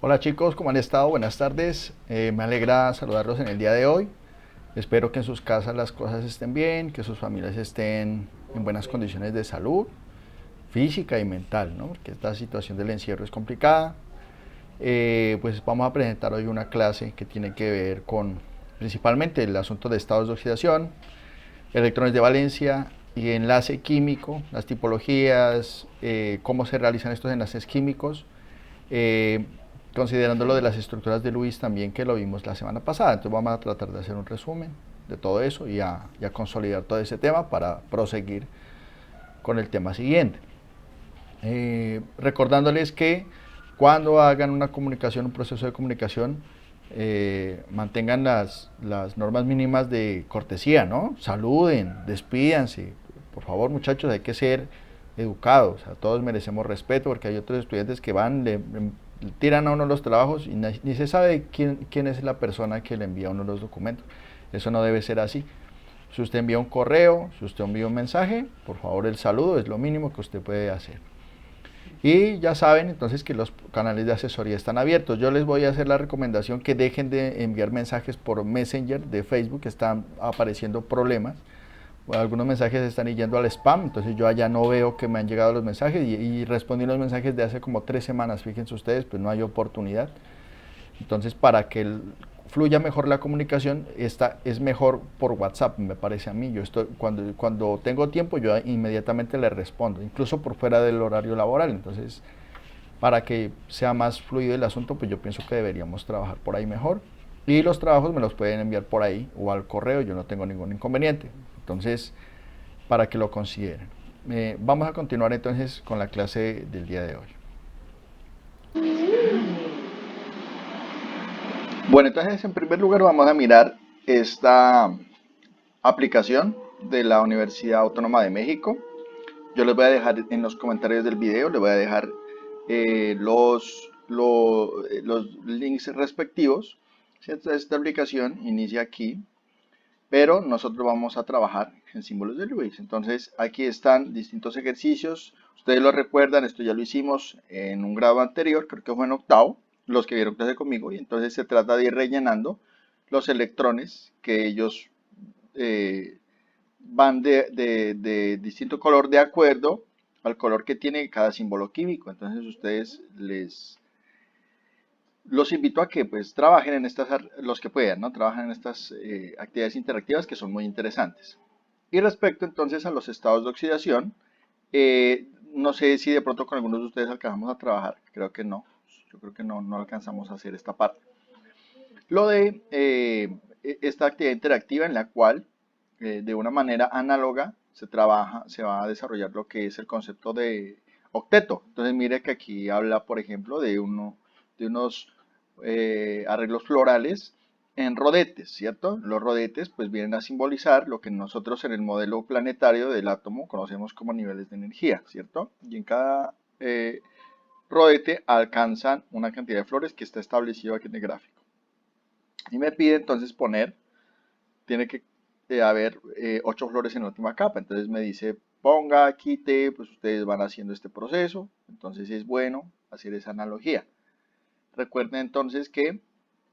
Hola chicos, ¿cómo han estado? Buenas tardes. Me alegra saludarlos en el día de hoy. Espero que en sus casas las cosas estén bien, que sus familias estén en buenas condiciones de salud, física y mental, ¿no? Porque esta situación del encierro es complicada. Pues vamos a presentar hoy una clase que tiene que ver con principalmente el asunto de estados de oxidación, electrones de valencia y enlace químico, las tipologías, cómo se realizan estos enlaces químicos, eh, considerando lo de las estructuras de Lewis también que lo vimos la semana pasada. Entonces vamos a tratar de hacer un resumen de todo eso y a consolidar todo ese tema para proseguir con el tema siguiente. Recordándoles que cuando hagan una comunicación, un proceso de comunicación, mantengan las normas mínimas de cortesía, ¿no? Saluden, despídanse. Por favor, muchachos, hay que ser educados. A todos merecemos respeto porque hay otros estudiantes que van, le tiran a uno los trabajos y ni se sabe quién es la persona que le envía a uno los documentos. Eso no debe ser así. Si usted envía un correo, si usted envía un mensaje, por favor el saludo es lo mínimo que usted puede hacer. Y ya saben entonces que los canales de asesoría están abiertos. Yo les voy a hacer la recomendación que dejen de enviar mensajes por Messenger de Facebook, que están apareciendo problemas. Algunos mensajes están yendo al spam, entonces yo allá no veo que me han llegado los mensajes y respondí los mensajes de hace como 3 semanas, fíjense ustedes, pues no hay oportunidad. Entonces, para que fluya mejor la comunicación, esta es mejor por WhatsApp, me parece a mí. Yo estoy, cuando tengo tiempo, yo inmediatamente le respondo, incluso por fuera del horario laboral. Entonces, para que sea más fluido el asunto, pues yo pienso que deberíamos trabajar por ahí mejor. Y los trabajos me los pueden enviar por ahí o al correo, yo no tengo ningún inconveniente. Entonces, para que lo consideren. Vamos a continuar entonces con la clase del día de hoy. Bueno, entonces en primer lugar vamos a mirar esta aplicación de la Universidad Autónoma de México. Yo les voy a dejar en los comentarios del video, les voy a dejar los links respectivos. Esta aplicación inicia aquí, pero nosotros vamos a trabajar en símbolos de Lewis. Entonces aquí están distintos ejercicios. Ustedes lo recuerdan, esto ya lo hicimos en un grado anterior, creo que fue en octavo, los que vieron clase conmigo. Y entonces se trata de ir rellenando los electrones que ellos van de distinto color de acuerdo al color que tiene cada símbolo químico. Entonces ustedes los invito a que pues trabajen en estas, los que puedan, ¿no? Trabajen en estas actividades interactivas que son muy interesantes. Y respecto entonces a los estados de oxidación, no sé si de pronto con algunos de ustedes alcanzamos a trabajar, creo que no, yo creo que no alcanzamos a hacer esta parte. Lo de esta actividad interactiva en la cual de una manera análoga se trabaja, se va a desarrollar lo que es el concepto de octeto. Entonces mire que aquí habla, por ejemplo, de unos arreglos florales en rodetes, ¿cierto? Los rodetes pues vienen a simbolizar lo que nosotros en el modelo planetario del átomo conocemos como niveles de energía, ¿cierto? Y en cada rodete alcanzan una cantidad de flores que está establecido aquí en el gráfico. Y me pide entonces poner, tiene que haber 8 flores en la última capa. Entonces me dice, ponga, quite, pues ustedes van haciendo este proceso. Entonces es bueno hacer esa analogía. Recuerden entonces que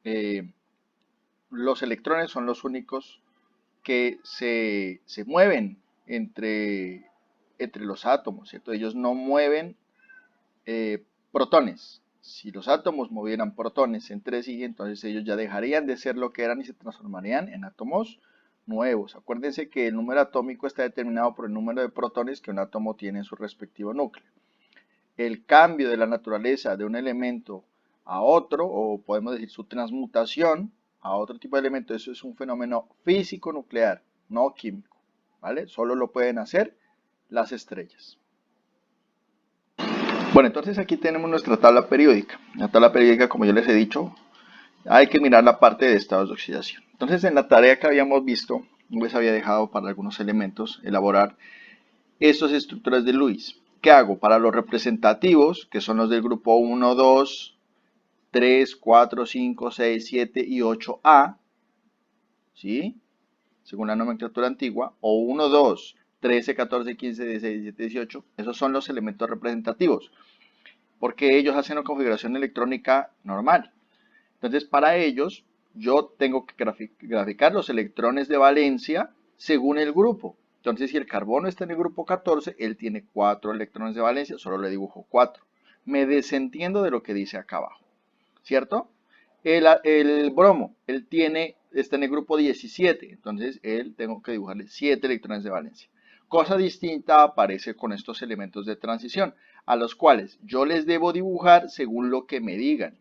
eh, los electrones son los únicos que se mueven entre los átomos, ¿cierto? Ellos no mueven protones. Si los átomos movieran protones entre sí, entonces ellos ya dejarían de ser lo que eran y se transformarían en átomos nuevos. Acuérdense que el número atómico está determinado por el número de protones que un átomo tiene en su respectivo núcleo. El cambio de la naturaleza de un elemento a otro, o podemos decir su transmutación a otro tipo de elemento, eso es un fenómeno físico nuclear, no químico, ¿vale? Solo lo pueden hacer las estrellas. Bueno, entonces aquí tenemos nuestra tabla periódica. La tabla periódica, como yo les he dicho, hay que mirar la parte de estados de oxidación. Entonces, en la tarea que habíamos visto, les había dejado para algunos elementos elaborar estas estructuras de Lewis. ¿Qué hago? Para los representativos, que son los del grupo 1, 2, 3, 4, 5, 6, 7 y 8A, ¿sí? Según la nomenclatura antigua, o 1, 2, 13, 14, 15, 16, 17, 18, esos son los elementos representativos. porque ellos hacen una configuración electrónica normal. Entonces, para ellos, yo tengo que graficar los electrones de valencia según el grupo. Entonces, si el carbono está en el grupo 14, él tiene 4 electrones de valencia, solo le dibujo 4. Me desentiendo de lo que dice acá abajo, ¿cierto? El bromo, está en el grupo 17, entonces él tengo que dibujarle 7 electrones de valencia. Cosa distinta aparece con estos elementos de transición, a los cuales yo les debo dibujar según lo que me digan,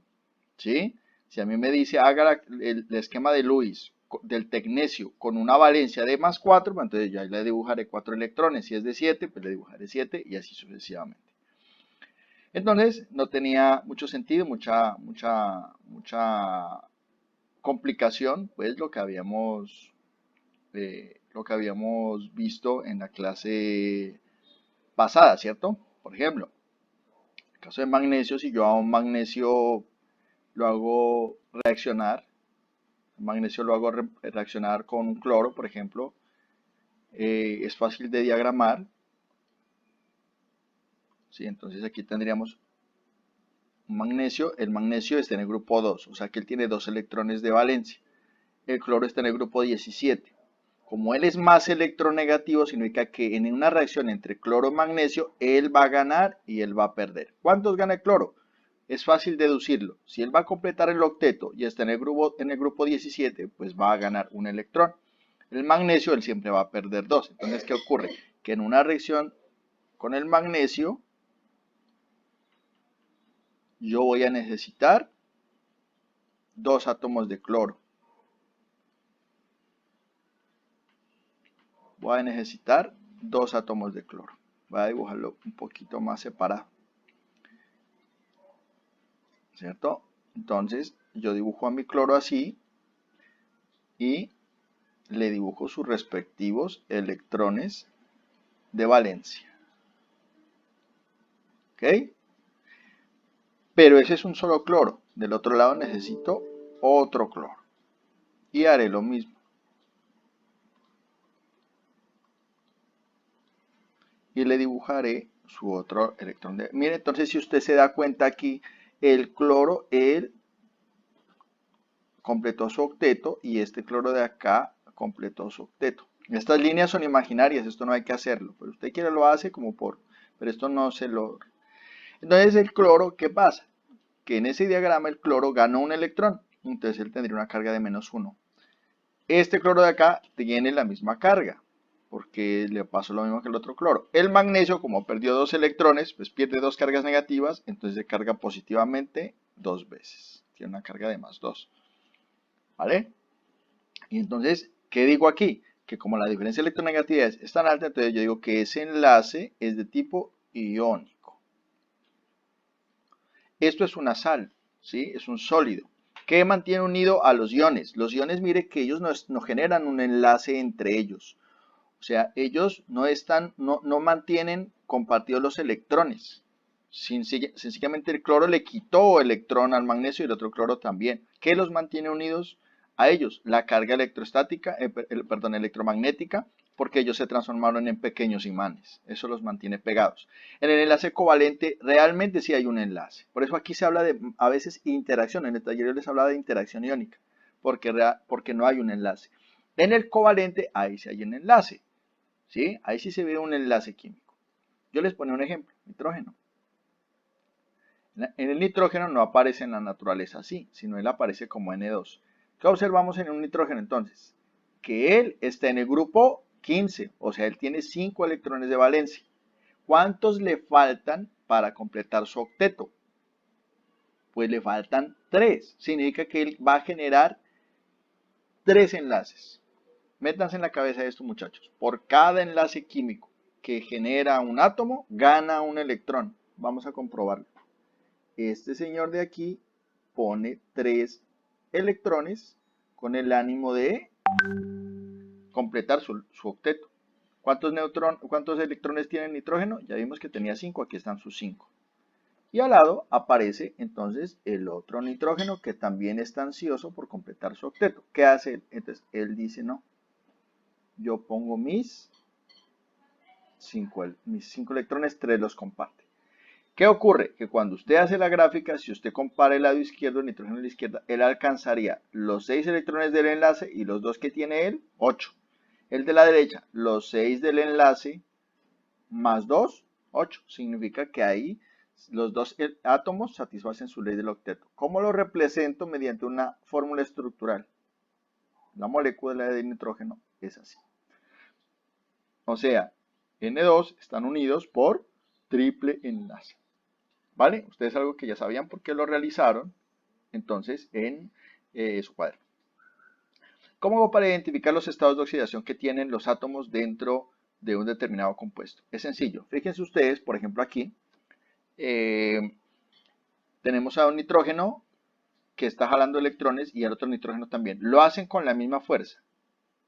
¿sí? Si a mí me dice haga el esquema de Lewis del tecnecio con una valencia de más 4, pues entonces ya le dibujaré 4 electrones. Si es de 7, pues le dibujaré 7 y así sucesivamente. Entonces no tenía mucho sentido, mucha complicación, pues lo que habíamos visto en la clase pasada, ¿cierto? Por ejemplo, en el caso de magnesio, si yo a un magnesio lo hago reaccionar, el magnesio lo hago reaccionar con un cloro, por ejemplo, es fácil de diagramar, ¿sí? Entonces aquí tendríamos un magnesio, el magnesio está en el grupo 2, o sea que él tiene 2 electrones de valencia. El cloro está en el grupo 17. Como él es más electronegativo, significa que en una reacción entre cloro y magnesio, él va a ganar y él va a perder. ¿Cuántos gana el cloro? Es fácil deducirlo. Si él va a completar el octeto y está en el grupo 17, pues va a ganar un electrón. El magnesio, él siempre va a perder 2. Entonces, ¿qué ocurre? Que en una reacción con el magnesio, yo voy a necesitar 2 átomos de cloro. Voy a necesitar 2 átomos de cloro. Voy a dibujarlo un poquito más separado, ¿cierto? Entonces yo dibujo a mi cloro así y le dibujo sus respectivos electrones de valencia, ¿ok? Pero ese es un solo cloro. Del otro lado necesito otro cloro y haré lo mismo. Y le dibujaré su otro electrón de... Mire, entonces si usted se da cuenta aquí, el cloro, él completó su octeto y este cloro de acá completó su octeto. Estas líneas son imaginarias, esto no hay que hacerlo, pero usted quiere lo hace como por, pero esto no se lo... Entonces el cloro, ¿qué pasa? Que en ese diagrama el cloro gana un electrón, entonces él tendría una carga de -1. Este cloro de acá tiene la misma carga, porque le pasó lo mismo que el otro cloro. El magnesio, como perdió 2 electrones, pues pierde 2 cargas negativas, entonces se carga positivamente 2 veces. Tiene una carga de +2. ¿Vale? Y entonces, ¿qué digo aquí? Que como la diferencia de electronegatividad es tan alta, entonces yo digo que ese enlace es de tipo iónico. Esto es una sal, ¿sí? Es un sólido. ¿Qué mantiene unido a los iones? Los iones, mire que ellos no generan un enlace entre ellos. O sea, ellos no mantienen compartidos los electrones. Sencillamente el cloro le quitó electrón al magnesio y el otro cloro también. ¿Qué los mantiene unidos a ellos? La carga electrostática, electromagnética, porque ellos se transformaron en pequeños imanes. Eso los mantiene pegados. En el enlace covalente realmente sí hay un enlace. Por eso aquí se habla de a veces interacción. En el taller yo les hablaba de interacción iónica, porque no hay un enlace. En el covalente ahí sí hay un enlace. ¿Sí? Ahí sí se ve un enlace químico. Yo les pongo un ejemplo, nitrógeno. En el nitrógeno no aparece en la naturaleza así, sino él aparece como N2. ¿Qué observamos en un nitrógeno entonces? Que él está en el grupo 15, o sea, él tiene 5 electrones de valencia. ¿Cuántos le faltan para completar su octeto? Pues le faltan 3. Significa que él va a generar 3 enlaces. Métanse en la cabeza de estos muchachos. Por cada enlace químico que genera un átomo, gana un electrón. Vamos a comprobarlo. Este señor de aquí pone 3 electrones con el ánimo de completar su octeto. ¿Cuántos electrones tiene el nitrógeno? Ya vimos que tenía 5, aquí están sus 5. Y al lado aparece entonces el otro nitrógeno que también está ansioso por completar su octeto. ¿Qué hace él? Entonces él dice no. Yo pongo mis 5 electrones, 3 los comparte. ¿Qué ocurre? Que cuando usted hace la gráfica, si usted compara el lado izquierdo, el nitrógeno a la izquierda, él alcanzaría los 6 electrones del enlace y los 2 que tiene él, 8. El de la derecha, los 6 del enlace más 2, 8. Significa que ahí los dos átomos satisfacen su ley del octeto. ¿Cómo lo represento? Mediante una fórmula estructural. La molécula de nitrógeno es así. O sea, N2 están unidos por triple enlace. ¿Vale? Ustedes algo que ya sabían porque lo realizaron, entonces, en su cuaderno. ¿Cómo hago para identificar los estados de oxidación que tienen los átomos dentro de un determinado compuesto? Es sencillo. Fíjense ustedes, por ejemplo, aquí, tenemos a un nitrógeno que está jalando electrones y el otro nitrógeno también. Lo hacen con la misma fuerza.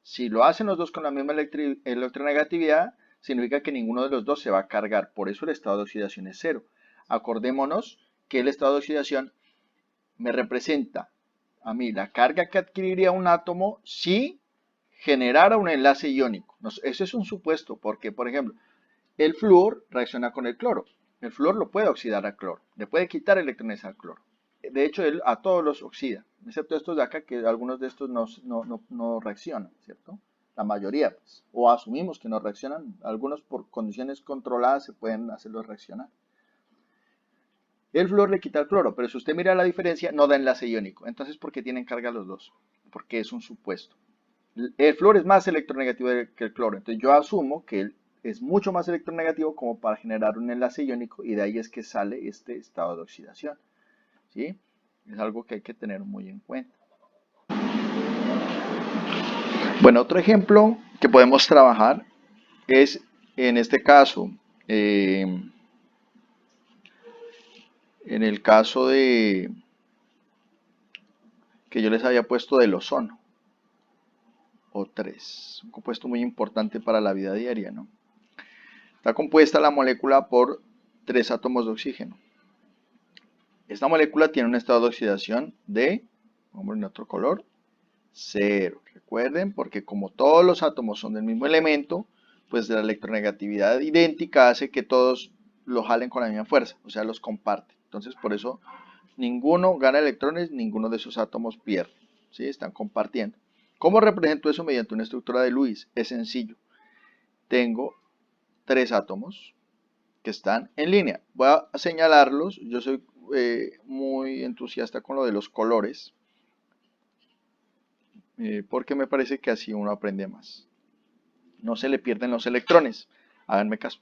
Si lo hacen los dos con la misma electronegatividad, significa que ninguno de los dos se va a cargar. Por eso el estado de oxidación es cero. Acordémonos que el estado de oxidación me representa a mí la carga que adquiriría un átomo si generara un enlace iónico. Eso es un supuesto, porque, por ejemplo, el flúor reacciona con el cloro. El flúor lo puede oxidar al cloro, le puede quitar electrones al cloro. De hecho, él a todos los oxida, excepto estos de acá, que algunos de estos no reaccionan, ¿cierto? La mayoría, pues, o asumimos que no reaccionan, algunos por condiciones controladas se pueden hacerlos reaccionar. El flúor le quita el cloro, pero si usted mira la diferencia, no da enlace iónico. Entonces, ¿por qué tienen carga los dos? Porque es un supuesto. El flúor es más electronegativo que el cloro, entonces yo asumo que él es mucho más electronegativo como para generar un enlace iónico y de ahí es que sale este estado de oxidación. ¿Sí? Es algo que hay que tener muy en cuenta. Bueno, otro ejemplo que podemos trabajar es, en este caso, en el caso de que yo les había puesto del ozono, O3, un compuesto muy importante para la vida diaria, ¿no? Está compuesta la molécula por 3 átomos de oxígeno. Esta molécula tiene un estado de oxidación de, vamos en otro color, 0. Recuerden, porque como todos los átomos son del mismo elemento, pues la electronegatividad idéntica hace que todos lo jalen con la misma fuerza, o sea, los comparten. Entonces, por eso, ninguno gana electrones, ninguno de esos átomos pierde. ¿Sí? Están compartiendo. ¿Cómo represento eso mediante una estructura de Lewis? Es sencillo. Tengo 3 átomos que están en línea. Voy a señalarlos. Yo soy muy entusiasta con lo de los colores, porque me parece que así uno aprende más. No se le pierden los electrones. Háganme caso.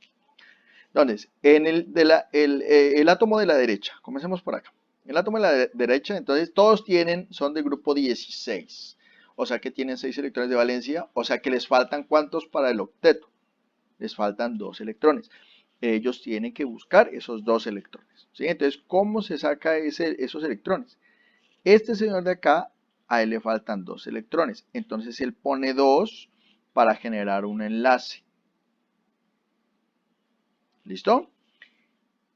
Entonces, en el átomo de la derecha, comencemos por acá. El átomo de la derecha, entonces, todos son del grupo 16. O sea que tienen 6 electrones de valencia. O sea que les faltan ¿cuántos para el octeto? Les faltan 2 electrones. Ellos tienen que buscar esos 2 electrones. ¿Sí? Entonces, ¿cómo se saca esos electrones? Este señor de acá, a él le faltan 2 electrones. Entonces, él pone 2 para generar un enlace. ¿Listo?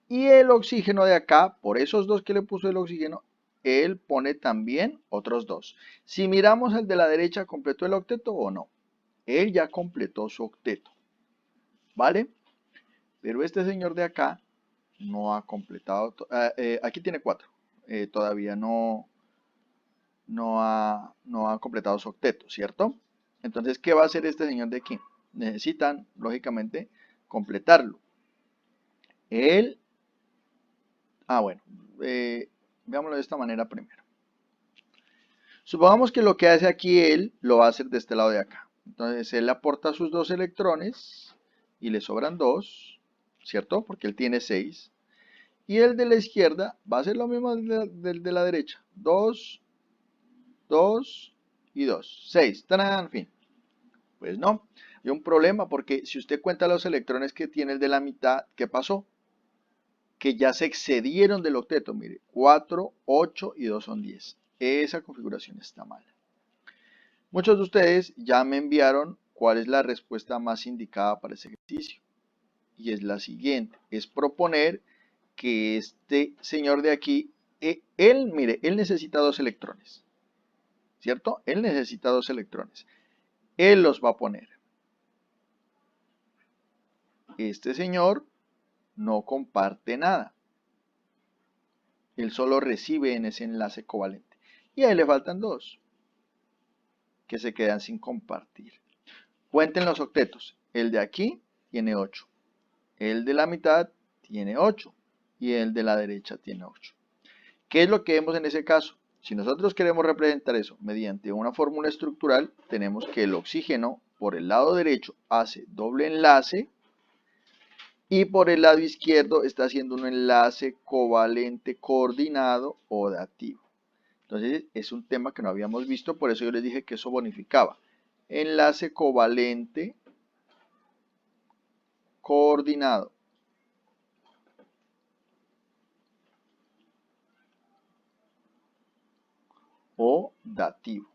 Y el oxígeno de acá, por esos 2 que le puso el oxígeno, él pone también otros 2. Si miramos el de la derecha, ¿completó el octeto o no? Él ya completó su octeto. ¿Vale? Pero este señor de acá no ha completado. Aquí tiene 4. Todavía no ha completado su octeto, ¿cierto? Entonces, ¿qué va a hacer este señor de aquí? Necesitan, lógicamente, completarlo. Bueno, veámoslo de esta manera primero. Supongamos que lo que hace aquí él lo va a hacer de este lado de acá. Entonces, él aporta sus 2 electrones y le sobran 2, ¿cierto? Porque él tiene 6. Y el de la izquierda va a hacer lo mismo del de la derecha. 2, 2 y 2. 6. ¡Tarán! En fin. Pues no. Hay un problema porque si usted cuenta los electrones que tiene el de la mitad, ¿qué pasó? Que ya se excedieron del octeto. Mire, 4, 8 y 2 son 10. Esa configuración está mal. Muchos de ustedes ya me enviaron cuál es la respuesta más indicada para ese ejercicio. Y es la siguiente. Es proponer que este señor de aquí, mire, él necesita 2 electrones. ¿Cierto? Él necesita 2 electrones. Él los va a poner. Este señor no comparte nada. Él solo recibe en ese enlace covalente. Y ahí le faltan 2, que se quedan sin compartir. Cuenten los octetos. El de aquí tiene 8. El de la mitad tiene 8. Y el de la derecha tiene 8. ¿Qué es lo que vemos en ese caso? Si nosotros queremos representar eso mediante una fórmula estructural, tenemos que el oxígeno por el lado derecho hace doble enlace y por el lado izquierdo está haciendo un enlace covalente coordinado o dativo. Entonces es un tema que no habíamos visto, por eso yo les dije que eso bonificaba. Enlace covalente coordinado. O dativo.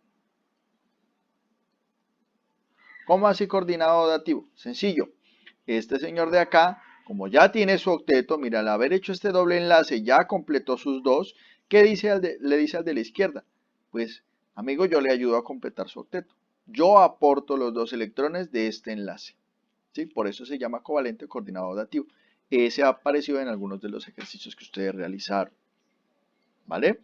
¿Cómo así coordinado o dativo? Sencillo. Este señor de acá, como ya tiene su octeto, mira, al haber hecho este doble enlace ya completó sus 2. ¿Qué dice le dice al de la izquierda? Pues, amigo, yo le ayudo a completar su octeto. Yo aporto los 2 electrones de este enlace. ¿Sí? Por eso se llama covalente coordinado o dativo. Ese ha aparecido en algunos de los ejercicios que ustedes realizaron. ¿Vale?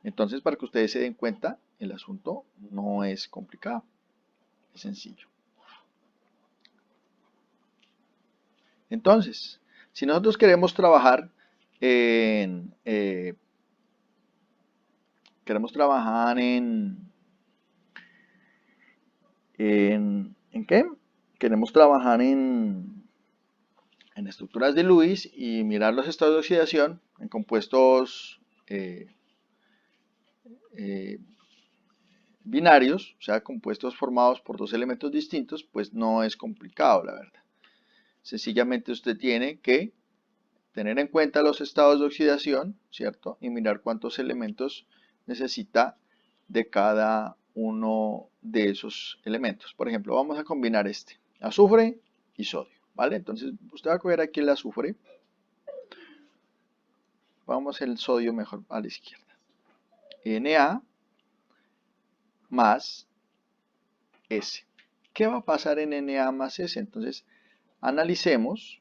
Entonces, para que ustedes se den cuenta, el asunto no es complicado, es sencillo. Entonces, si nosotros queremos trabajar en, ¿en qué? Queremos trabajar en estructuras de Lewis y mirar los estados de oxidación en compuestos binarios, o sea, compuestos formados por 2 elementos distintos, pues no es complicado, la verdad. Sencillamente usted tiene que tener en cuenta los estados de oxidación, ¿cierto? Y mirar cuántos elementos necesita de cada uno de esos elementos. Por ejemplo, vamos a combinar azufre y sodio, ¿vale? Entonces, usted va a coger aquí el azufre. Vamos el sodio mejor a la izquierda. Na más S. ¿Qué va a pasar en Na más S? Entonces, analicemos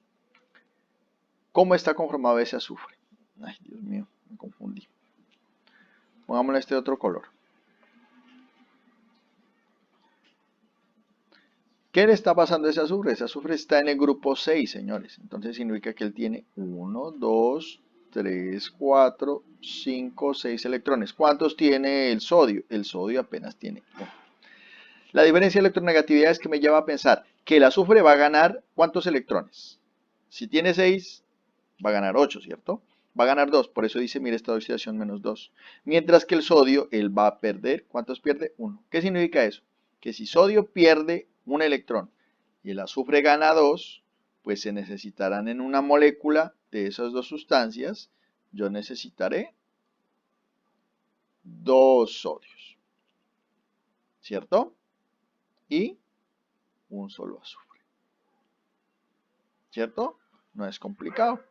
cómo está conformado ese azufre. Ay, Dios mío, me confundí. Pongámosle este otro color. ¿Qué le está pasando a ese azufre? Ese azufre está en el grupo 6, señores. Entonces significa que él tiene 1, 2, 3, 4, 5, 6 electrones. ¿Cuántos tiene el sodio? El sodio apenas tiene 1. La diferencia de electronegatividad es que me lleva a pensar que el azufre va a ganar ¿cuántos electrones? Si tiene 6, va a ganar 8, ¿cierto? Va a ganar 2, por eso dice, mire, estado de oxidación menos 2. Mientras que el sodio, él va a perder, ¿cuántos pierde? 1. ¿Qué significa eso? Que si sodio pierde un electrón y el azufre gana 2, pues se necesitarán en una molécula de esas 2 sustancias, yo necesitaré 2 sodios, ¿cierto? Y un solo azufre, ¿cierto? No es complicado.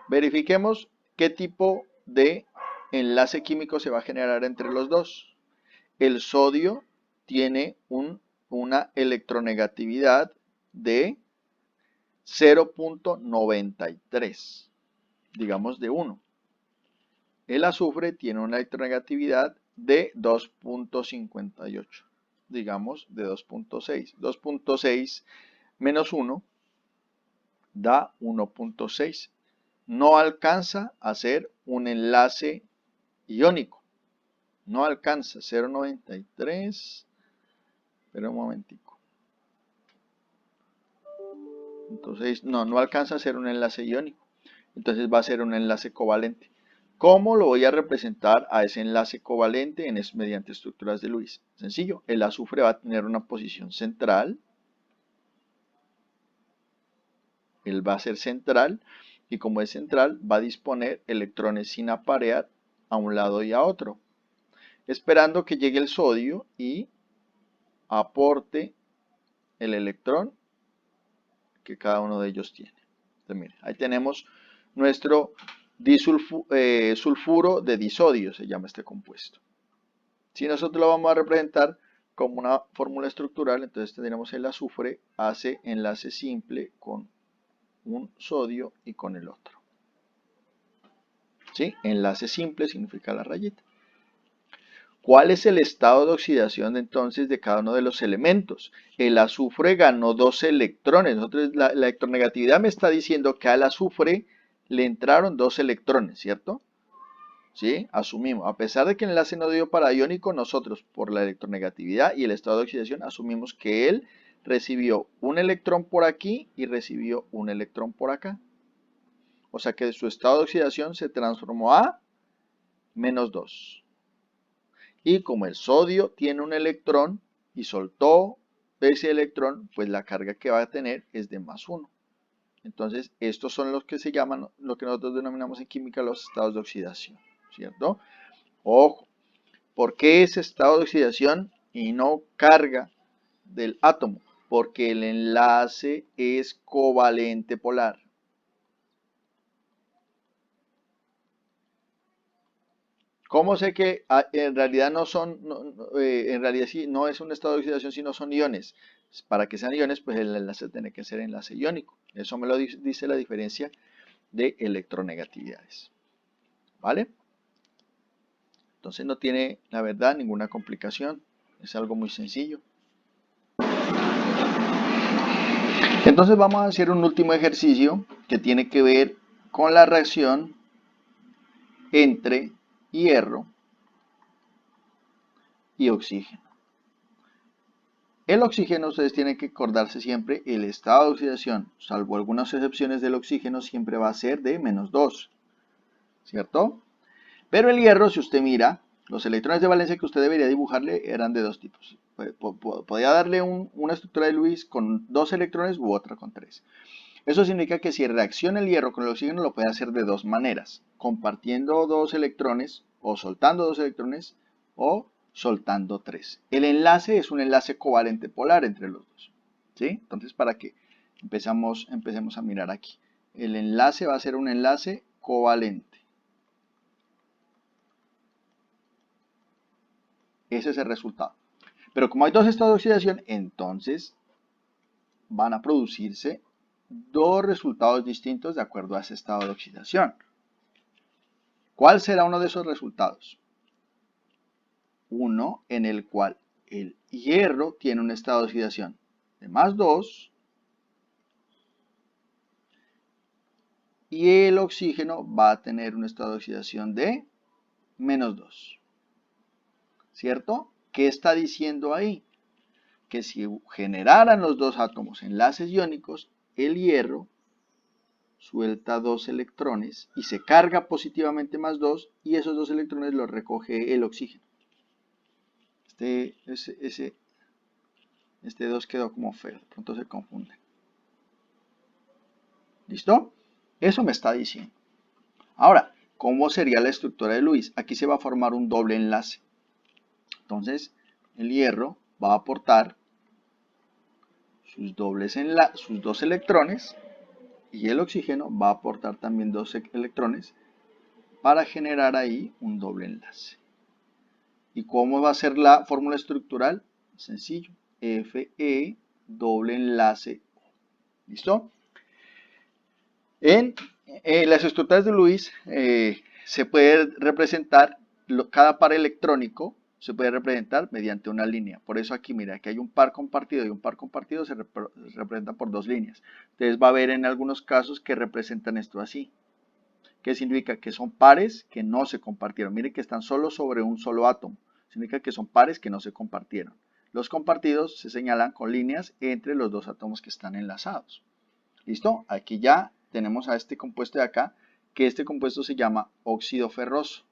Verifiquemos qué tipo de enlace químico se va a generar entre los dos. El sodio tiene una electronegatividad de 0.93, digamos de 1. El azufre tiene una electronegatividad de 2.58, digamos de 2.6. 2.6 menos 1 da 1.6. No alcanza a ser un enlace iónico. No alcanza, 0.93. Espera un momentico. Entonces, no alcanza a ser un enlace iónico. Entonces va a ser un enlace covalente. ¿Cómo lo voy a representar a ese enlace covalente mediante estructuras de Lewis? Sencillo, el azufre va a tener una posición central. Él va a ser central y como es central va a disponer electrones sin aparear a un lado y a otro, esperando que llegue el sodio y aporte el electrón que cada uno de ellos tiene. Entonces, mire, ahí tenemos nuestro sulfuro de disodio, se llama este compuesto. Si nosotros lo vamos a representar como una fórmula estructural, entonces tendremos el azufre hace enlace simple con un sodio y con el otro. ¿Sí? Enlace simple significa la rayita. ¿Cuál es el estado de oxidación entonces de cada uno de los elementos? El azufre ganó 2 electrones. Nosotros, la electronegatividad me está diciendo que al azufre le entraron 2 electrones, ¿cierto? ¿Sí? Asumimos, a pesar de que el enlace no dio para iónico, nosotros por la electronegatividad y el estado de oxidación asumimos que él recibió un electrón por aquí y recibió un electrón por acá. O sea que su estado de oxidación se transformó a -2. Y como el sodio tiene un electrón y soltó ese electrón, pues la carga que va a tener es de +1. Entonces, estos son los que se llaman, lo que nosotros denominamos en química los estados de oxidación, ¿cierto? Ojo, ¿por qué ese estado de oxidación y no carga del átomo? Porque el enlace es covalente polar. ¿Cómo sé que en realidad no son, en realidad sí, no es un estado de oxidación, sino son iones? Para que sean iones, pues el enlace tiene que ser enlace iónico. Eso me lo dice la diferencia de electronegatividades. ¿Vale? Entonces no tiene, la verdad, ninguna complicación. Es algo muy sencillo. Entonces vamos a hacer un último ejercicio que tiene que ver con la reacción entre hierro y oxígeno. El oxígeno, ustedes tienen que acordarse siempre, el estado de oxidación, salvo algunas excepciones del oxígeno, siempre va a ser de -2, ¿cierto? Pero el hierro, si usted mira, los electrones de valencia que usted debería dibujarle eran de dos tipos. Podía darle una estructura de Lewis con 2 electrones u otra con 3. Eso significa que si reacciona el hierro con el oxígeno lo puede hacer de 2 maneras, compartiendo 2 electrones o soltando 2 electrones o soltando 3. El enlace es un enlace covalente polar entre los dos, ¿sí? Entonces para que empecemos a mirar aquí. El enlace va a ser un enlace covalente. Ese es el resultado. Pero como hay 2 estados de oxidación, entonces van a producirse 2 resultados distintos de acuerdo a ese estado de oxidación. ¿Cuál será uno de esos resultados? Uno en el cual el hierro tiene un estado de oxidación de +2 y el oxígeno va a tener un estado de oxidación de -2. ¿Cierto? ¿Qué está diciendo ahí? Que si generaran los dos átomos enlaces iónicos, el hierro suelta 2 electrones y se carga positivamente +2 y esos 2 electrones los recoge el oxígeno. Este 2 quedó como feo, de pronto se confunden. ¿Listo? Eso me está diciendo. Ahora, ¿cómo sería la estructura de Lewis? Aquí se va a formar un doble enlace. Entonces, el hierro va a aportar sus 2 electrones y el oxígeno va a aportar también 2 electrones para generar ahí un doble enlace. ¿Y cómo va a ser la fórmula estructural? Sencillo. Fe doble enlace O. ¿Listo? En las estructuras de Lewis se puede representar cada par electrónico, se puede representar mediante una línea. Por eso aquí, mira, aquí hay un par compartido y un par compartido se representa por 2 líneas. Entonces va a haber en algunos casos que representan esto así. ¿Qué significa? Que son pares que no se compartieron. Miren que están solo sobre un solo átomo. Significa que son pares que no se compartieron. Los compartidos se señalan con líneas entre los 2 átomos que están enlazados. ¿Listo? Aquí ya tenemos a este compuesto de acá, que este compuesto se llama óxido ferroso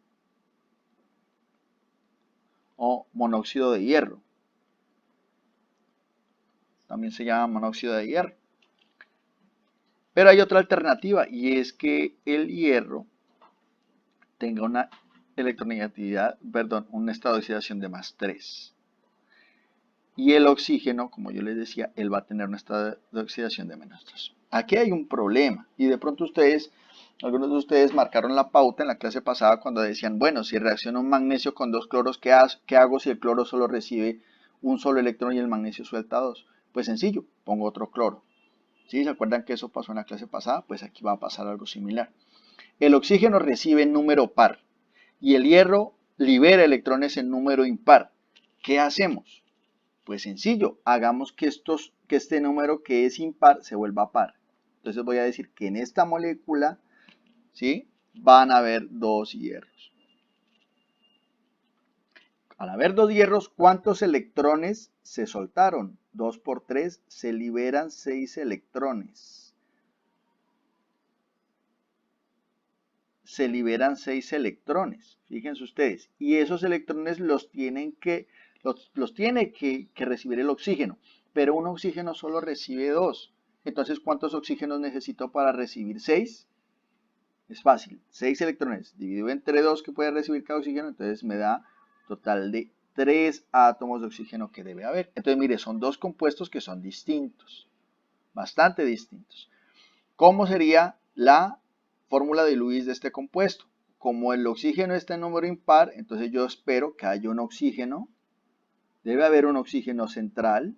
o monóxido de hierro. También se llama monóxido de hierro. Pero hay otra alternativa y es que el hierro tenga una electronegatividad, perdón, un estado de oxidación de +3. Y el oxígeno, como yo les decía, él va a tener un estado de oxidación de -2. Aquí hay un problema y de pronto algunos de ustedes marcaron la pauta en la clase pasada cuando decían, bueno, si reacciona un magnesio con 2 cloros, ¿qué hago si el cloro solo recibe un solo electrón y el magnesio suelta 2? Pues sencillo, pongo otro cloro. ¿Sí? ¿Se acuerdan que eso pasó en la clase pasada? Pues aquí va a pasar algo similar. El oxígeno recibe número par y el hierro libera electrones en número impar. ¿Qué hacemos? Pues sencillo, hagamos que este número que es impar se vuelva par. Entonces voy a decir que en esta molécula, ¿sí?, van a haber dos hierros. Al haber dos hierros, ¿cuántos electrones se soltaron? 2 por 3, se liberan 6 electrones. Se liberan 6 electrones, fíjense ustedes. Y esos electrones los tiene que recibir el oxígeno. Pero un oxígeno solo recibe 2. Entonces, ¿cuántos oxígenos necesito para recibir 6? Es fácil, 6 electrones dividido entre 2 que puede recibir cada oxígeno, entonces me da total de 3 átomos de oxígeno que debe haber. Entonces, mire, son dos compuestos que son distintos, bastante distintos. ¿Cómo sería la fórmula de Lewis de este compuesto? Como el oxígeno está en número impar, entonces yo espero que haya un oxígeno, debe haber un oxígeno central,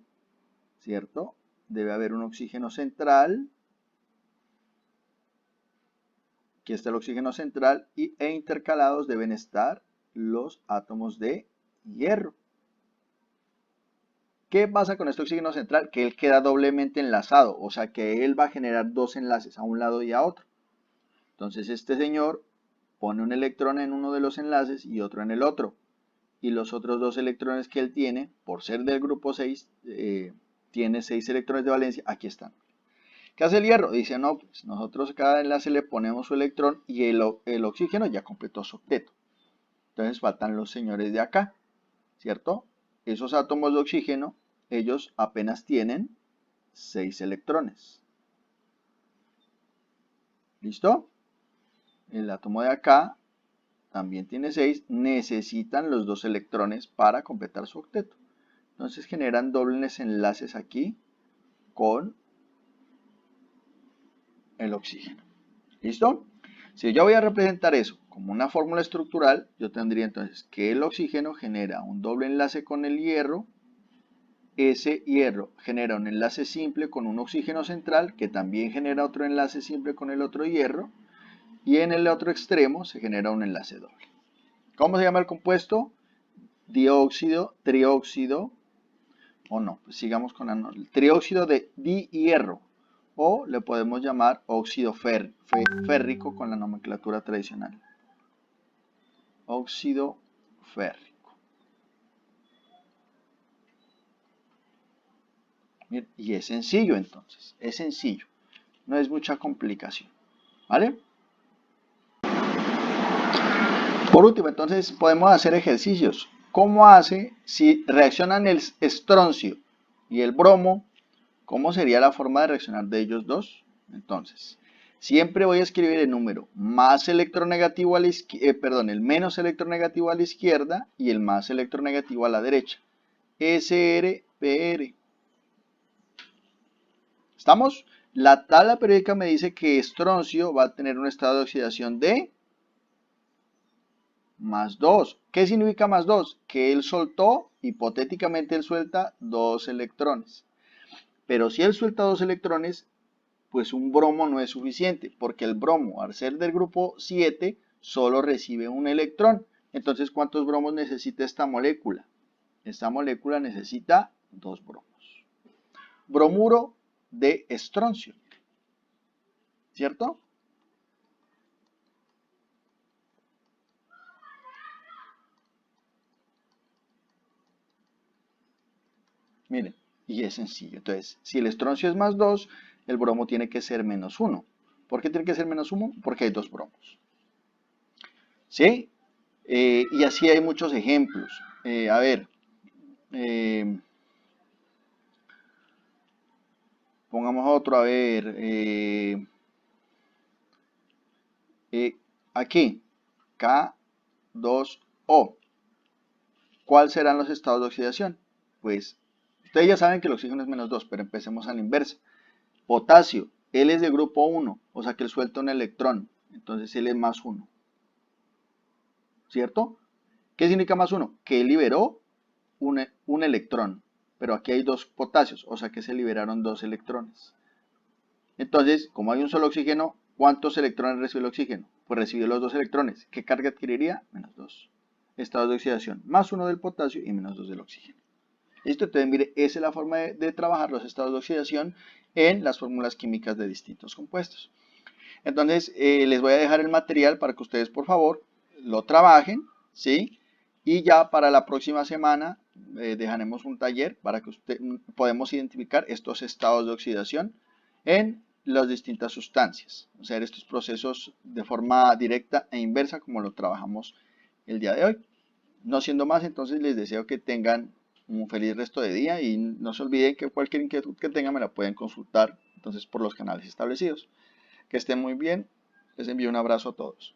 ¿cierto? Debe haber un oxígeno central. Aquí está el oxígeno central e intercalados deben estar los átomos de hierro. ¿Qué pasa con este oxígeno central? Que él queda doblemente enlazado, o sea que él va a generar dos enlaces a un lado y a otro. Entonces este señor pone un electrón en uno de los enlaces y otro en el otro. Y los otros dos electrones que él tiene, por ser del grupo 6, tiene 6 electrones de valencia, aquí están. ¿Qué hace el hierro? Dice, no, pues nosotros a cada enlace le ponemos su electrón y el oxígeno ya completó su octeto. Entonces faltan los señores de acá, ¿cierto? Esos átomos de oxígeno, ellos apenas tienen 6 electrones. ¿Listo? El átomo de acá también tiene 6, necesitan los 2 electrones para completar su octeto. Entonces generan dobles enlaces aquí con el oxígeno. ¿Listo? Si yo voy a representar eso como una fórmula estructural, yo tendría entonces que el oxígeno genera un doble enlace con el hierro, ese hierro genera un enlace simple con un oxígeno central que también genera otro enlace simple con el otro hierro, y en el otro extremo se genera un enlace doble. ¿Cómo se llama el compuesto? Dióxido, trióxido, o no, pues sigamos con el trióxido de dihierro, o le podemos llamar óxido férrico con la nomenclatura tradicional. Óxido férrico. Y es sencillo entonces, es sencillo, no es mucha complicación, ¿vale? Por último, entonces podemos hacer ejercicios. ¿Cómo hace si reaccionan el estroncio y el bromo? ¿Cómo sería la forma de reaccionar de ellos dos? Entonces, siempre voy a escribir el número más electronegativo a la el menos electronegativo a la izquierda y el más electronegativo a la derecha. SR, ¿Estamos? La tabla periódica me dice que estroncio va a tener un estado de oxidación de más 2. ¿Qué significa más 2? Que él soltó, hipotéticamente él suelta 2 electrones. Pero si él suelta 2 electrones, pues un bromo no es suficiente, porque el bromo, al ser del grupo 7, solo recibe un electrón. Entonces, ¿cuántos bromos necesita esta molécula? Esta molécula necesita 2 bromos. Bromuro de estroncio, ¿cierto? Miren, y es sencillo. Entonces, si el estroncio es más 2, el bromo tiene que ser menos 1. ¿Por qué tiene que ser menos 1? Porque hay 2 bromos. ¿Sí? Y así hay muchos ejemplos. A ver, pongamos otro, a ver. Aquí, K2O. ¿Cuáles serán los estados de oxidación? Pues, ustedes ya saben que el oxígeno es menos 2, pero empecemos a la inversa. Potasio, él es de grupo 1, o sea que él suelta un electrón, entonces él es más 1. ¿Cierto? ¿Qué significa más 1? Que él liberó un electrón, pero aquí hay 2 potasios, o sea que se liberaron 2 electrones. Entonces, como hay un solo oxígeno, ¿cuántos electrones recibe el oxígeno? Pues recibió los dos electrones. ¿Qué carga adquiriría? Menos 2. Estados de oxidación, más uno del potasio y menos 2 del oxígeno. Listo, entonces mire, esa es la forma de trabajar los estados de oxidación en las fórmulas químicas de distintos compuestos. Entonces, les voy a dejar el material para que ustedes, por favor, lo trabajen, ¿sí? Y ya para la próxima semana dejaremos un taller para que podamos identificar estos estados de oxidación en las distintas sustancias. O sea, estos procesos de forma directa e inversa como lo trabajamos el día de hoy. No siendo más, entonces les deseo que tengan un feliz resto de día y no se olviden que cualquier inquietud que tengan me la pueden consultar entonces por los canales establecidos. Que estén muy bien. Les envío un abrazo a todos.